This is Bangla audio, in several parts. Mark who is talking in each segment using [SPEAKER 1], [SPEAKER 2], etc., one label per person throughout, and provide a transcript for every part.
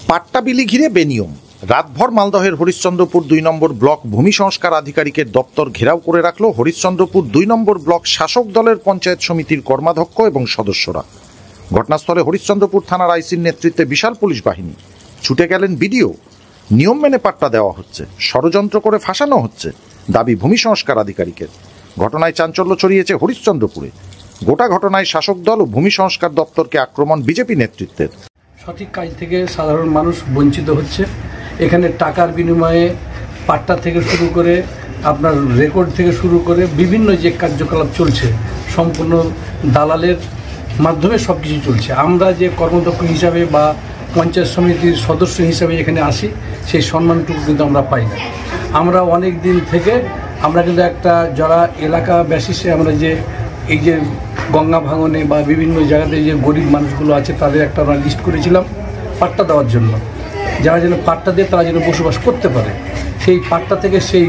[SPEAKER 1] পাট্টা বিলি ঘিরে বেনিয়ম। রাতভর মালদহের হরিশ্চন্দ্রপুর ২ নম্বর ব্লক ভূমি সংস্কার আধিকারিকের দপ্তর ঘেরাও করে রাখল হরিশ্চন্দ্রপুর ২ নম্বর ব্লক শাসক দলের পঞ্চায়েত সমিতির কর্মাধ্যক্ষ এবং সদস্যরা। ঘটনাস্থলে হরিশ্চন্দ্রপুর থানার আইসির নেতৃত্বে বিশাল পুলিশ বাহিনী। ছুটে গেলেন বিডিও। নিয়ম মেনে পাট্টা দেওয়া হচ্ছে, ষড়যন্ত্র করে ফাঁসানো হচ্ছে দাবি ভূমি সংস্কার আধিকারিকের। ঘটনায় চাঞ্চল্য ছড়িয়েছে হরিশ্চন্দ্রপুরে। গোটা ঘটনায় শাসক দল ও ভূমি সংস্কার দপ্তরকে আক্রমণ বিজেপি নেতৃত্বের।
[SPEAKER 2] সঠিক কাজ থেকে সাধারণ মানুষ বঞ্চিত হচ্ছে। এখানে টাকার বিনিময়ে পাট্টা থেকে শুরু করে আপনার রেকর্ড থেকে শুরু করে বিভিন্ন যে কার্যকলাপ চলছে সম্পূর্ণ দালালের মাধ্যমে সব কিছু চলছে। আমরা যে কর্মদক্ষ হিসাবে বা পঞ্চায়েত সমিতির সদস্য হিসাবে এখানে আসি, সেই সম্মানটুকু কিন্তু আমরা পাই না। আমরা অনেক দিন থেকে আমরা কিন্তু একটা যারা এলাকা বেসিসে আমরা যে এই যে গঙ্গা ভাঙনে বা বিভিন্ন জায়গাতে যে গরিব মানুষগুলো আছে তাদের একটা আমরা লিস্ট করেছিলাম পাট্টা দেওয়ার জন্য, যারা যেন পাট্টা দিয়ে তারা যেন বসবাস করতে পারে। সেই পাট্টা থেকে সেই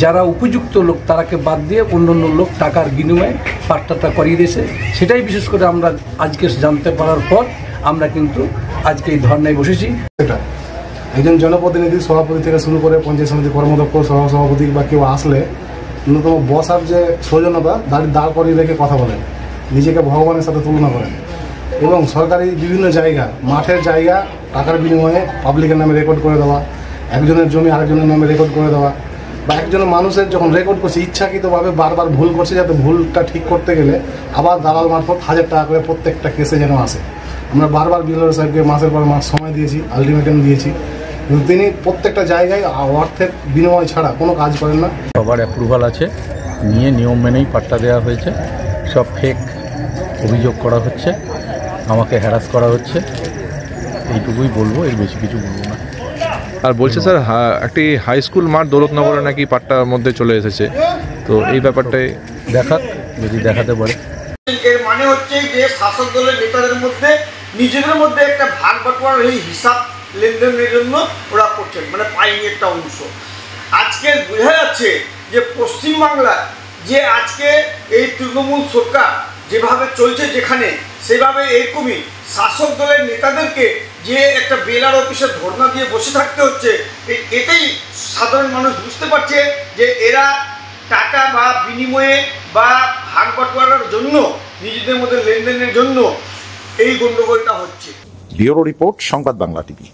[SPEAKER 2] যারা উপযুক্ত লোক তারাকে বাদ দিয়ে অন্য অন্য লোক টাকার বিনিময়ে পাট্টাটা করিয়ে দিয়েছে। সেটাই বিশেষ করে আমরা আজকে জানতে পারার পর আমরা কিন্তু আজকে এই ধর্নায় বসেছি।
[SPEAKER 3] একজন জনপ্রতিনিধি সভাপতি থেকে শুরু করে পঞ্চায়েত সমিতির কর্মদক্ষ সভাপতি বা কেউ আসলে ন্যূনতম বসার যে সৌজন্যতা দাঁড় করিয়ে রেখে কথা বলেন, নিজেকে ভগবানের সাথে তুলনা করেন এবং সরকারি বিভিন্ন জায়গা মাঠের জায়গা টাকার বিনিময়ে পাবলিকের নামে রেকর্ড করে দেওয়া, একজনের জমি আরেকজনের নামে রেকর্ড করে দেওয়া, বা একজনের মানুষের যখন রেকর্ড করছে ইচ্ছাকৃতভাবে বারবার ভুল করছে যাতে ভুলটা ঠিক করতে গেলে আবার দালাল মারফত 1000 টাকা করে প্রত্যেকটা কেসে যেন আসে। আমরা বারবার বিএলআর সাহেবকে মাসের পর মাস সময় দিয়েছি, আলটিমেটাম দিয়েছি, কিন্তু তিনি প্রত্যেকটা জায়গায় অর্থের বিনিময় ছাড়া কোনো কাজ করেন না।
[SPEAKER 4] সবার অ্যাপ্রুভাল আছে, নিয়ে নিয়ম মেনেই পাট্টা দেওয়া হয়েছে। সব ফেক অভিযোগ করা হচ্ছে, আমাকে হ্যারাস করা হচ্ছে, এইটুকুই বলবো, এর বেশি কিছু বলবো না।
[SPEAKER 5] আর বলছে স্যার একটি হাই স্কুল মাঠ দৌলতনগরে নাকি পাট্টার মধ্যে চলে এসেছে, তো এই ব্যাপারটাই
[SPEAKER 4] দেখাক, যদি দেখাতে পারে।
[SPEAKER 6] এর মানে হচ্ছে যে শাসক দলের নেতাদের মধ্যে নিজেদের মধ্যে একটা ভাগ বাটোয়ারার এই হিসাব লেনদেনের জন্য ওরা করছেন, মানে পাইনি একটা অংশ। আজকে বোঝা যাচ্ছে যে পশ্চিমবাংলার যে আজকে এই তৃণমূল সরকার যেভাবে চলছে, যেখানে সেভাবে এরকমই শাসক দলের নেতাদেরকে যে একটা বেলার অফিসে ধর্ণা দিয়ে বসে থাকতে হচ্ছে। এটাই সাধারণ মানুষ বুঝতে পারছে যে এরা টাকা বা বিনিময়ে বা ভাগ বাটোয়ারার জন্য, নিজেদের মধ্যে লেনদেনের জন্য এই গণ্ডগোলটা হচ্ছে।
[SPEAKER 1] ব্যুরো রিপোর্ট, সংবাদ বাংলা টিভি।